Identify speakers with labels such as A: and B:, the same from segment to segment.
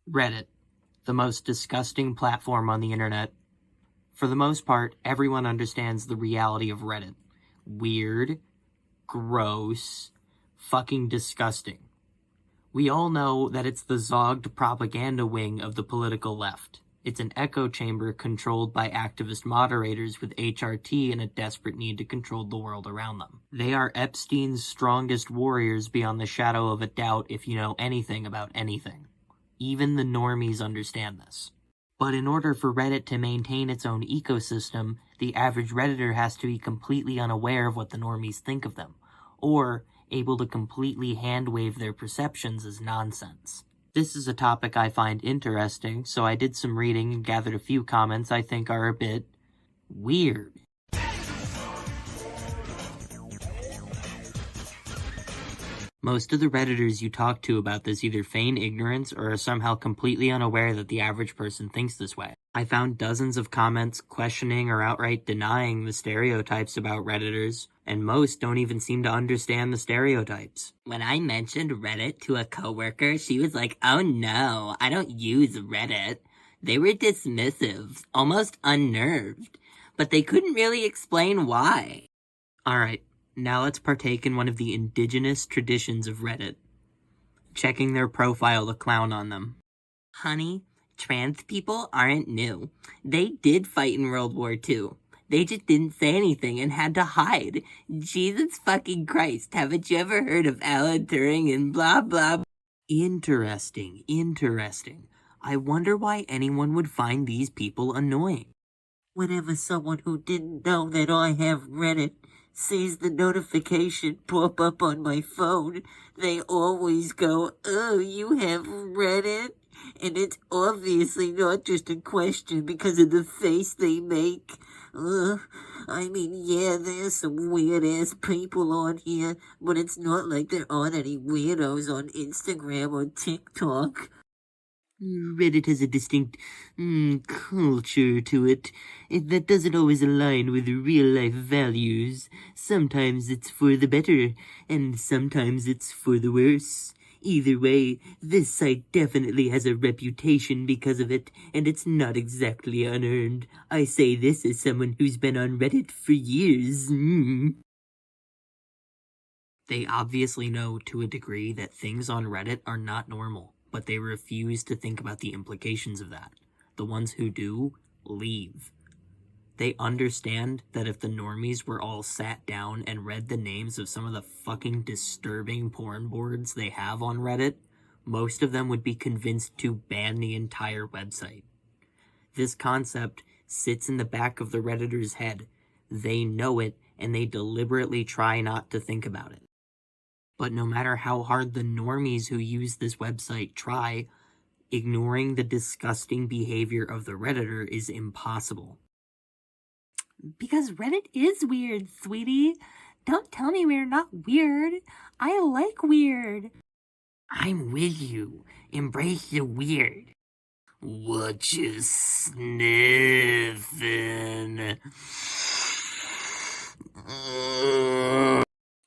A: Reddit, the most disgusting platform on the internet. For the most part, everyone understands the reality of Reddit. Weird, gross, fucking disgusting. We all know that it's the zogged propaganda wing of the political left. It's an echo chamber controlled by activist moderators with HRT and a desperate need to control the world around them. They are Epstein's strongest warriors beyond the shadow of a doubt if you know anything about anything. Even the normies understand this. But in order for Reddit to maintain its own ecosystem, the average Redditor has to be completely unaware of what the normies think of them, or able to completely hand-wave their perceptions as nonsense. This is a topic I find interesting, so I did some reading and gathered a few comments I think are a bit weird. Most of the Redditors you talk to about this either feign ignorance or are somehow completely unaware that the average person thinks this way. I found dozens of comments questioning or outright denying the stereotypes about Redditors, and most don't even seem to understand the stereotypes. When I mentioned Reddit to a coworker, she was like, "Oh no, I don't use Reddit." They were dismissive, almost unnerved, but they couldn't really explain why. Alright. Now let's partake in one of the indigenous traditions of Reddit. Checking their profile to clown on them. Honey, trans people aren't new. They did fight in World War II. They just didn't say anything and had to hide. Jesus fucking Christ, haven't you ever heard of Alan Turing and blah blah? Interesting. I wonder why anyone would find these people annoying. Whenever someone who didn't know that I have Reddit sees the notification pop up on my phone, they always go, "Oh, you have Reddit?" And it's obviously not just a question because of the face they make. I mean, yeah, there's some weird-ass people on here, but it's not like there aren't any weirdos on Instagram or TikTok. Reddit has a distinct culture to it that doesn't always align with real-life values. Sometimes it's for the better, and sometimes it's for the worse. Either way, this site definitely has a reputation because of it, and it's not exactly unearned. I say this as someone who's been on Reddit for years. They obviously know to a degree that things on Reddit are not normal, but they refuse to think about the implications of that. The ones who do, leave. They understand that if the normies were all sat down and read the names of some of the fucking disturbing porn boards they have on Reddit, most of them would be convinced to ban the entire website. This concept sits in the back of the Redditor's head. They know it, and they deliberately try not to think about it. But no matter how hard the normies who use this website try, ignoring the disgusting behavior of the Redditor is impossible. Because Reddit is weird, sweetie. Don't tell me we're not weird. I like weird. I'm with you. Embrace the weird. What you sniffing?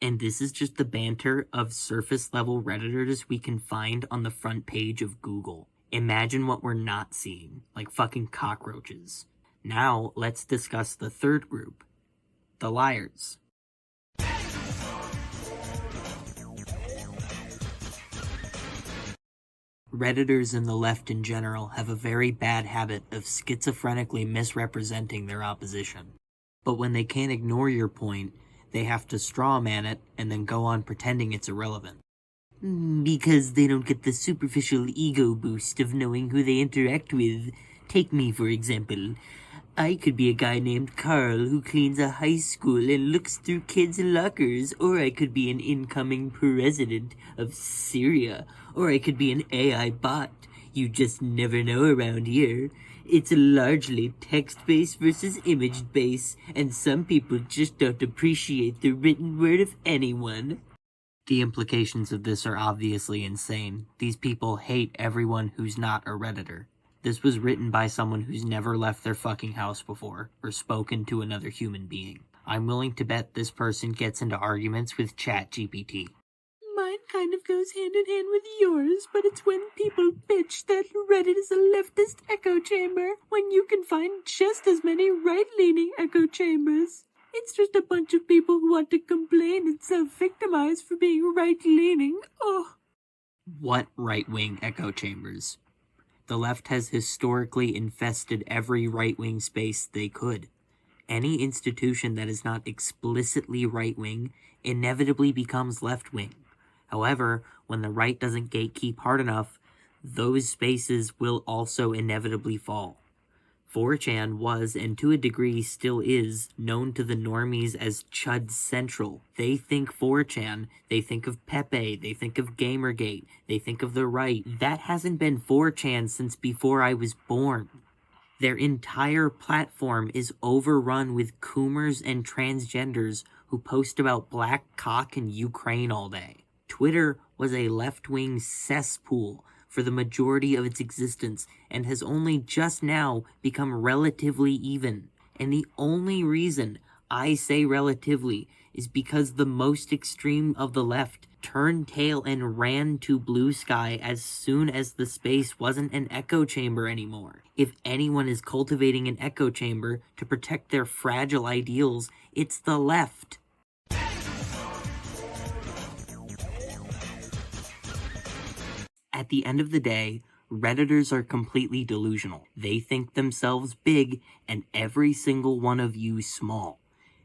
A: And this is just the banter of surface-level Redditors we can find on the front page of Google. Imagine what we're not seeing, like fucking cockroaches. Now, let's discuss the third group, the liars. Redditors and the left in general have a very bad habit of schizophrenically misrepresenting their opposition. But when they can't ignore your point, they have to strawman it and then go on pretending it's irrelevant. Because they don't get the superficial ego boost of knowing who they interact with. Take me, for example. I could be a guy named Carl who cleans a high school and looks through kids' lockers, or I could be an incoming president of Syria, or I could be an AI bot. You just never know around here. It's largely text-based versus image-based, and some people just don't appreciate the written word of anyone. The implications of this are obviously insane. These people hate everyone who's not a Redditor. This was written by someone who's never left their fucking house before, or spoken to another human being. I'm willing to bet this person gets into arguments with ChatGPT.
B: Mein
A: kind of goes hand in hand with yours, but it's when people bitch that Reddit is a leftist echo chamber when you can find just as many right-leaning echo chambers. It's just a bunch of people who want to complain and self-victimize for being right-leaning. Oh. What right-wing echo chambers? The left has historically infested every right-wing space they could. Any institution that is not explicitly right-wing inevitably becomes left-wing. However, when the right doesn't gatekeep hard enough, those spaces will also inevitably fall. 4chan was, and to a degree still is, known to the normies as Chud Central. They think 4chan, they think of Pepe, they think of Gamergate, they think of the right. That hasn't been 4chan since before I was born. Their entire platform is overrun with coomers and transgenders who post about black cock and Ukraine all day. Twitter was a left-wing cesspool for the majority of its existence and has only just now become relatively even. And the only reason I say relatively is because the most extreme of the left turned tail and ran to Blue Sky as soon as the space wasn't an echo chamber anymore. If anyone is cultivating an echo chamber to protect their fragile ideals, it's the left. At the end of the day, Redditors are completely delusional. They think themselves big and every single one of you small.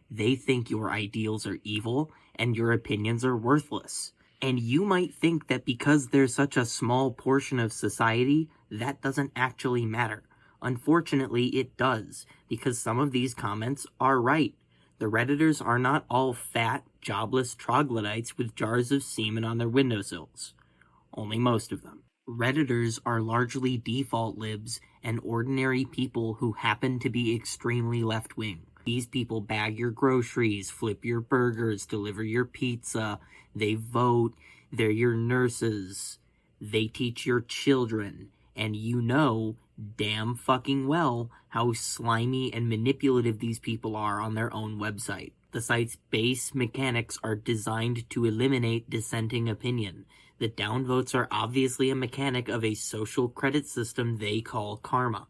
A: They think your ideals are evil and your opinions are worthless. And you might think that because they're such a small portion of society, that doesn't actually matter. Unfortunately, it does, because some of these comments are right. The Redditors are not all fat, jobless troglodytes with jars of semen on their windowsills. Only most of them. Redditors are largely default libs and ordinary people who happen to be extremely left-wing. These people bag your groceries, flip your burgers, deliver your pizza, they vote, they're your nurses, they teach your children, and you know damn fucking well how slimy and manipulative these people are on their own website. The site's base mechanics are designed to eliminate dissenting opinion. The downvotes are obviously a mechanic of a social credit system they call karma.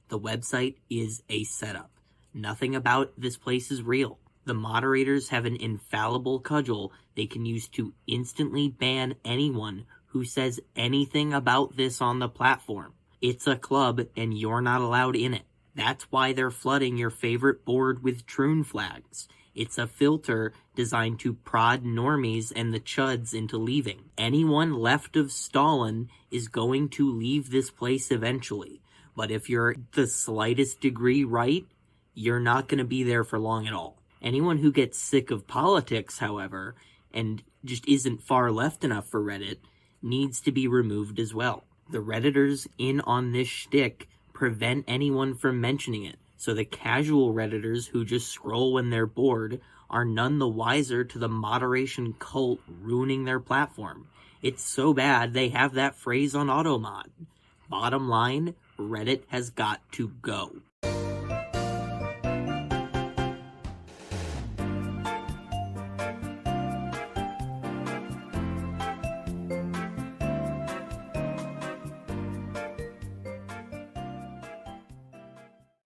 A: The website is a setup. Nothing about this place is real. The moderators have an infallible cudgel they can use to instantly ban anyone who says anything about this on the platform. It's a club and you're not allowed in it. That's why they're flooding your favorite board with troon flags. It's a filter designed to prod normies and the chuds into leaving. Anyone left of Stalin is going to leave this place eventually. But if you're the slightest degree right, you're not going to be there for long at all. Anyone who gets sick of politics, however, and just isn't far left enough for Reddit, needs to be removed as well. The Redditors in on this shtick prevent anyone from mentioning it. So the casual Redditors who just scroll when they're bored are none the wiser to the moderation cult ruining their platform. It's so bad they have that phrase on automod. Bottom line, Reddit has got to go.